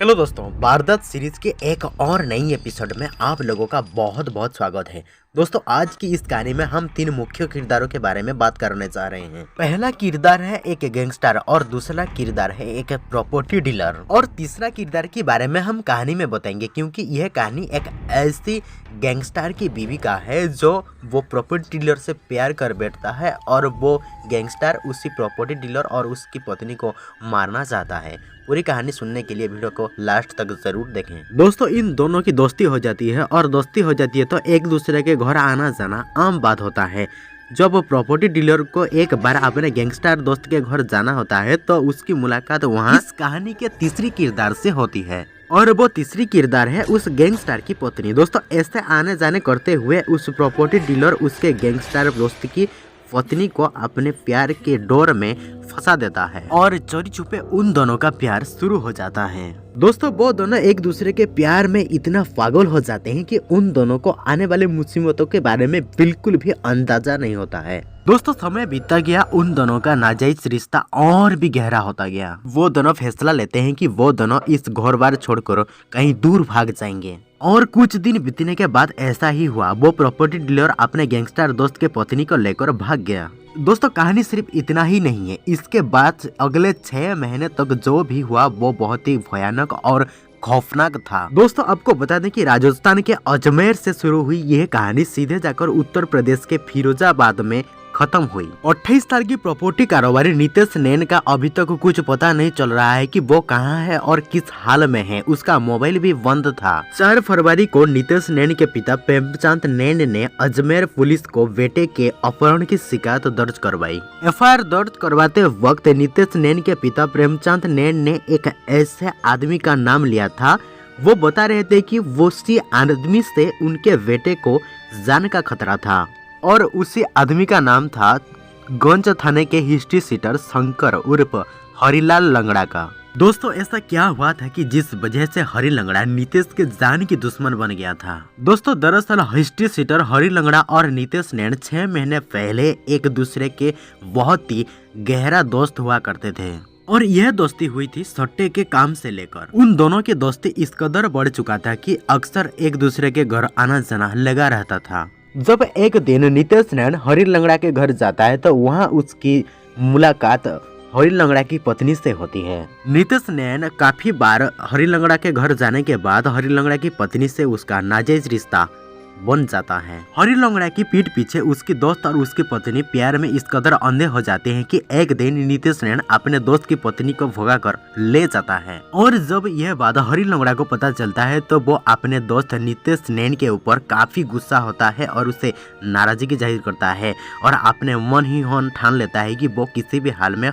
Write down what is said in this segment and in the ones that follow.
Hello दोस्तों, वारदात series के एक और नई एपिसोड में आप लोगों का बहुत बहुत स्वागत है। दोस्तों, आज की इस कहानी में हम तीन मुख्य किरदारों के बारे में बात करने जा रहे हैं। पहला किरदार है एक गैंगस्टर और दूसरा किरदार है एक प्रॉपर्टी डीलर और तीसरा किरदार के बारे में हम कहानी में बताएंगे, क्योंकि यह कहानी एक ऐसी गैंगस्टर की बीवी का है जो वो प्रॉपर्टी डीलर से प्यार कर बैठता है और वो गैंगस्टर उसी प्रॉपर्टी डीलर और उसकी पत्नी को मारना चाहता है। पूरी कहानी सुनने के लिए वीडियो को लास्ट तक जरूर देखें। दोस्तों, इन दोनों की दोस्ती हो जाती है और दोस्ती हो जाती है तो एक दूसरे के घर आना जाना आम बात होता है। जब प्रॉपर्टी डीलर को एक बार अपने गैंगस्टर दोस्त के घर जाना होता है तो उसकी मुलाकात वहाँ इस कहानी के तीसरी किरदार से होती है और वो तीसरी किरदार है उस गैंगस्टर की पत्नी। दोस्तों, ऐसे आने जाने करते हुए उस प्रॉपर्टी डीलर उसके गैंगस्टर दोस्त की पत्नी को अपने प्यार के डोर में फंसा देता है और चोरी छुपे उन दोनों का प्यार शुरू हो जाता है। दोस्तों, वो दोनों एक दूसरे के प्यार में इतना पागल हो जाते हैं कि उन दोनों को आने वाले मुसीबतों के बारे में बिल्कुल भी अंदाजा नहीं होता है। दोस्तों, समय बीतता गया, उन दोनों का नाजायज रिश्ता और भी गहरा होता गया। वो दोनों फैसला लेते हैं कि वो दोनों इस घोर बार छोड़कर कहीं दूर भाग जाएंगे और कुछ दिन बीतने के बाद ऐसा ही हुआ। वो प्रॉपर्टी डीलर अपने गैंगस्टर दोस्त के पत्नी को लेकर भाग गया। दोस्तों, कहानी सिर्फ इतना ही नहीं है। इसके बाद अगले 6 महीने तक जो भी हुआ वो बहुत ही भयानक और खौफनाक था। दोस्तों, आपको बता दें कि राजस्थान के अजमेर से शुरू हुई यह कहानी सीधे जाकर उत्तर प्रदेश के फिरोजाबाद में खत्म हुई। 28 साल की प्रॉपर्टी कारोबारी नितेश नैन का अभी तक कुछ पता नहीं चल रहा है कि वो कहाँ है और किस हाल में है। उसका मोबाइल भी बंद था। 4 फरवरी को नितेश नैन के पिता प्रेमचंद नैन ने अजमेर पुलिस को बेटे के अपहरण की शिकायत दर्ज करवाई। एफआईआर दर्ज करवाते वक्त नितेश नैन के पिता प्रेमचंद नैन ने एक ऐसे आदमी का नाम लिया था। वो बता रहे थे कि वो उसी आदमी से उनके बेटे को जान का खतरा था और उसी आदमी का नाम था गंज थाने के हिस्ट्री सीटर शंकर उर्फ हरिलाल लंगड़ा का। दोस्तों, ऐसा क्या हुआ था कि जिस वजह से हरि लंगड़ा नितेश के जान की दुश्मन बन गया था। दोस्तों, दरअसल हिस्ट्री सीटर हरि लंगड़ा और नितेश नैन 6 महीने पहले एक दूसरे के बहुत ही गहरा दोस्त हुआ करते थे और यह दोस्ती हुई थी सट्टे के काम से लेकर। उन दोनों की दोस्ती इस कदर बढ़ चुका था कि अक्सर एक दूसरे के घर आना जाना लगा रहता था। जब एक दिन नितेश नैन हरि लंगड़ा के घर जाता है तो वहाँ उसकी मुलाकात हरि लंगड़ा की पत्नी से होती है। नितेश नैन काफी बार हरि लंगड़ा के घर जाने के बाद हरि लंगड़ा की पत्नी से उसका नाजायज रिश्ता बन जाता है। हरि लंगड़ा की पीठ पीछे उसकी दोस्त और उसकी पत्नी प्यार में इस कदर अंधे हो जाते हैं कि एक दिन नितेश नैन अपने दोस्त की पत्नी को भगा कर ले जाता है और जब यह बात हरि लंगड़ा को पता चलता है तो वो अपने दोस्त नितेश नैन के ऊपर काफी गुस्सा होता है और उसे नाराजगी जाहिर करता है और अपने मन ही ठान लेता है कि वो किसी भी हाल में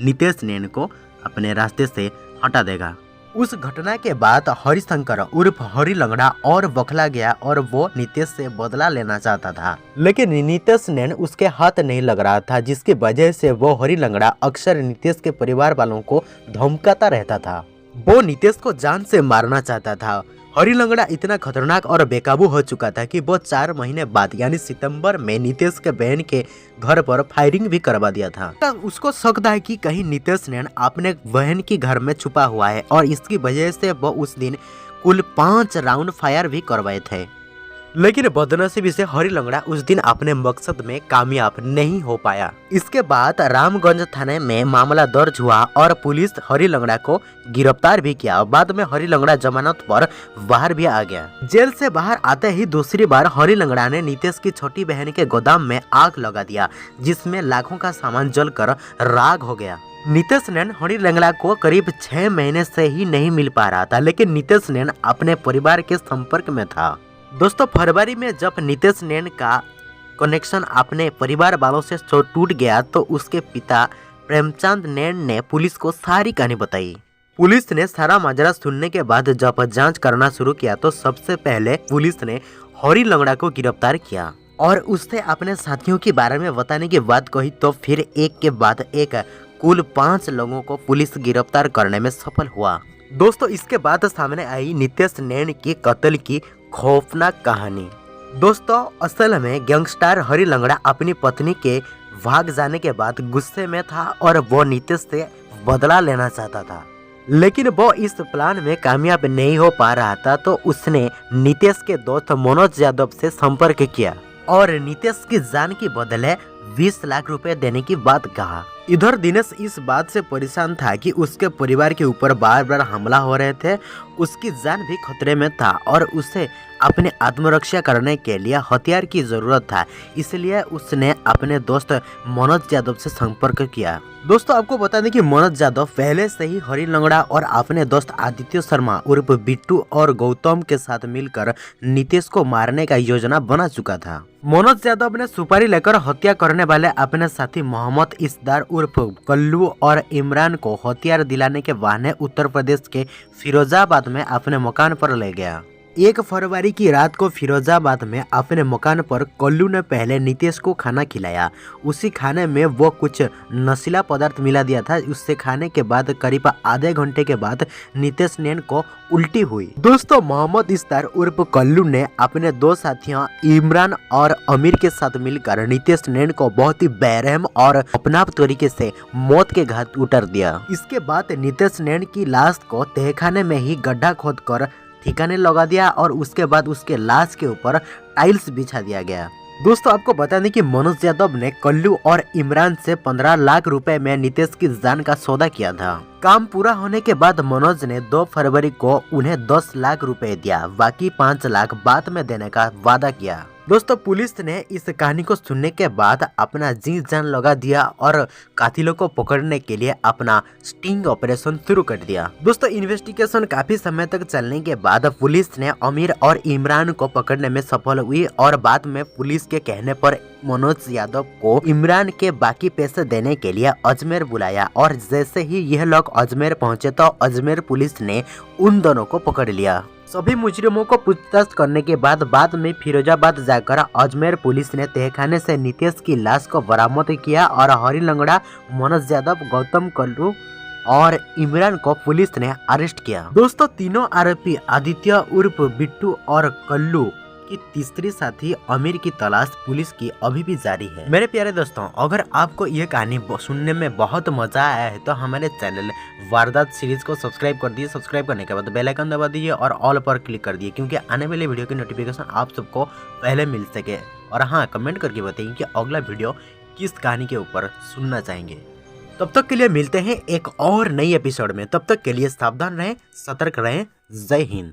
नितेश नैन को अपने रास्ते से हटा देगा। उस घटना के बाद हरिशंकर उर्फ हरि लंगड़ा और बौखला गया और वो नितेश से बदला लेना चाहता था, लेकिन नितेश नैन उसके हाथ नहीं लग रहा था, जिसकी वजह से वो हरि लंगड़ा अक्सर नितेश के परिवार वालों को धमकाता रहता था। वो नितेश को जान से मारना चाहता था। हरि लंगड़ा इतना खतरनाक और बेकाबू हो चुका था कि वो 4 महीने बाद यानी सितंबर में नितेश के बहन के घर पर फायरिंग भी करवा दिया था। उसको शक था कि कहीं नितेश नैन अपने बहन के घर में छुपा हुआ है और इसकी वजह से वो उस दिन कुल 5 राउंड फायर भी करवाए थे, लेकिन बदनसीबी से हरि लंगड़ा उस दिन अपने मकसद में कामयाब नहीं हो पाया। इसके बाद रामगंज थाने में मामला दर्ज हुआ और पुलिस हरि लंगड़ा को गिरफ्तार भी किया। बाद में हरि लंगड़ा जमानत पर बाहर भी आ गया। जेल से बाहर आते ही दूसरी बार हरि लंगड़ा ने नितेश की छोटी बहन के गोदाम में आग लगा दिया, जिसमें लाखों का सामान जलकर राख हो गया। नितेश नैन हरि लंगड़ा को करीब 6 महीने से ही नहीं मिल पा रहा था, लेकिन नितेश नैन अपने परिवार के संपर्क में था। दोस्तों, फरवरी में जब नितेश नैन का कनेक्शन अपने परिवार वालों से टूट गया तो उसके पिता प्रेमचंद नैन ने पुलिस को सारी कहानी बताई। पुलिस ने सारा माजरा सुनने के बाद जब जांच करना शुरू किया तो सबसे पहले पुलिस ने हरि लंगड़ा को गिरफ्तार किया और उससे अपने साथियों के बारे में बताने की बात कही तो फिर एक के बाद एक कुल 5 लोगों को पुलिस गिरफ्तार करने में सफल हुआ। दोस्तों, इसके बाद सामने आई नितेश नैन के कत्ल की खौफनाक कहानी। दोस्तों, असल में गैंगस्टर हरि लंगड़ा अपनी पत्नी के भाग जाने के बाद गुस्से में था और वो नितेश से बदला लेना चाहता था। लेकिन वो इस प्लान में कामयाब नहीं हो पा रहा था, तो उसने नितेश के दोस्त मनोज यादव से संपर्क किया और नितेश की जान के बदले 20 लाख रुपए देने की बात कहा। इधर दिनेश इस बात से परेशान था कि उसके परिवार के ऊपर बार बार हमला हो रहे थे, उसकी जान भी खतरे में था और उसे अपने आत्मरक्षा करने के लिए हथियार की जरूरत था। इसलिए उसने अपने दोस्त मनोज यादव से संपर्क किया। दोस्तों, आपको बता दें कि मनोज यादव पहले से ही हरी लंगड़ा और अपने दोस्त आदित्य शर्मा उर्फ बिट्टू और गौतम के साथ मिलकर नितेश को मारने का योजना बना चुका था। मनोज यादव ने सुपारी लेकर हत्या करने वाले अपने साथी मोहम्मद इसदार उर्फ कल्लू और इमरान को हथियार दिलाने के बहाने उत्तर प्रदेश के फिरोजाबाद में अपने मकान पर ले गया। 1 फरवरी की रात को फिरोजाबाद में अपने मकान पर कल्लू ने पहले नितेश को खाना खिलाया। उसी खाने में वो कुछ नशीला पदार्थ मिला दिया था। उससे खाने के बाद करीब आधे घंटे के बाद नितेश नैन को उल्टी हुई। दोस्तों, मोहम्मद इस्तार उर्फ कल्लू ने अपने 2 साथियों इमरान और अमीर के साथ मिलकर नितेश नैन को बहुत ही बेरहम और अपनाप तरीके से मौत के घाट उतार दिया। इसके बाद नितेश नैन की लाश को तहखाने में ही गड्ढा खोदकर ठिकाने लगा दिया और उसके बाद उसके लाश के ऊपर टाइल्स बिछा दिया गया। दोस्तों, आपको बता दें कि मनोज यादव ने कल्लू और इमरान से 15 लाख रुपए में नितेश की जान का सौदा किया था। काम पूरा होने के बाद मनोज ने 2 फरवरी को उन्हें 10 लाख रुपए दिया, बाकी 5 लाख बाद में देने का वादा किया। दोस्तों, पुलिस ने इस कहानी को सुनने के बाद अपना जी जान लगा दिया और कातिलों को पकड़ने के लिए अपना स्टिंग ऑपरेशन शुरू कर दिया। दोस्तों, इन्वेस्टिगेशन काफी समय तक चलने के बाद पुलिस ने अमीर और इमरान को पकड़ने में सफल हुई और बाद में पुलिस के कहने पर मनोज यादव को इमरान के बाकी पैसे देने के लिए अजमेर बुलाया और जैसे ही यह लोग अजमेर पहुंचे तो अजमेर पुलिस ने उन दोनों को पकड़ लिया। सभी मुजरिमों को पूछताछ करने के बाद में फिरोजाबाद जाकर अजमेर पुलिस ने तहखाने से नितेश की लाश को बरामद किया और हरी लंगड़ा, मनोज यादव, गौतम कल्लू और इमरान को पुलिस ने अरेस्ट किया। दोस्तों, तीनों आरोपी आदित्य उर्फ बिट्टू और कल्लू की तीसरी साथी अमीर की तलाश पुलिस की अभी भी जारी है। मेरे प्यारे दोस्तों, अगर आपको ये कहानी सुनने में बहुत मजा आया है तो हमारे चैनल वारदात सीरीज को सब्सक्राइब कर दिए। सब्सक्राइब करने के बाद बेल आइकन दबा दीजिए और ऑल पर क्लिक कर दिए, क्योंकि आने वाले वीडियो की नोटिफिकेशन आप सबको पहले मिल सके। और हाँ, कमेंट करके बताइए कि अगला वीडियो किस कहानी के ऊपर सुनना चाहेंगे। तब तक के लिए मिलते हैं एक और नई एपिसोड में। तब तक के लिए सावधान रहें, सतर्क रहें। जय हिंद।